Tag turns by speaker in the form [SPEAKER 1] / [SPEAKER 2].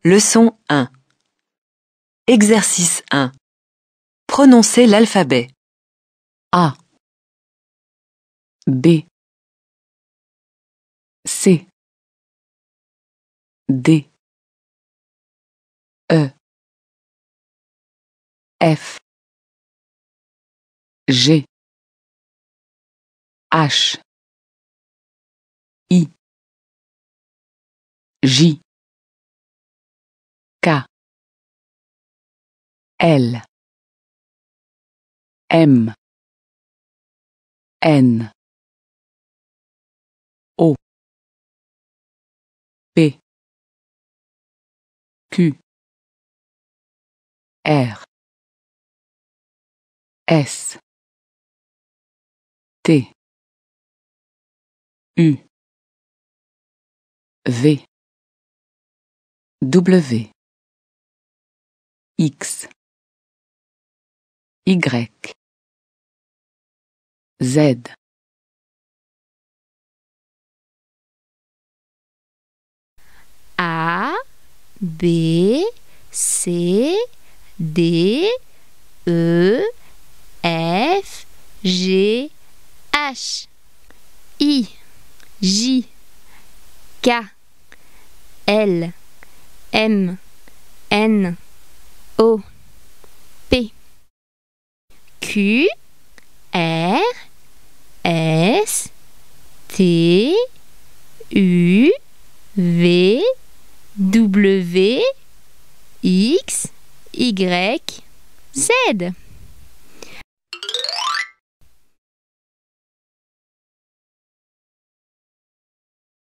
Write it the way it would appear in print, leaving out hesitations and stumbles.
[SPEAKER 1] Leçon 1. Exercice 1. Prononcez l'alphabet.
[SPEAKER 2] A, B, C, D, E, F, G, H, I, J, K, L, M, N, O, P, Q, R, S, T, U, V, W, X, Y, Z.
[SPEAKER 3] A, B, C, D, E, F, G, H, I, J, K, L, M, N, O, P, Q, R, S, T, U, V, W, X, Y, Z.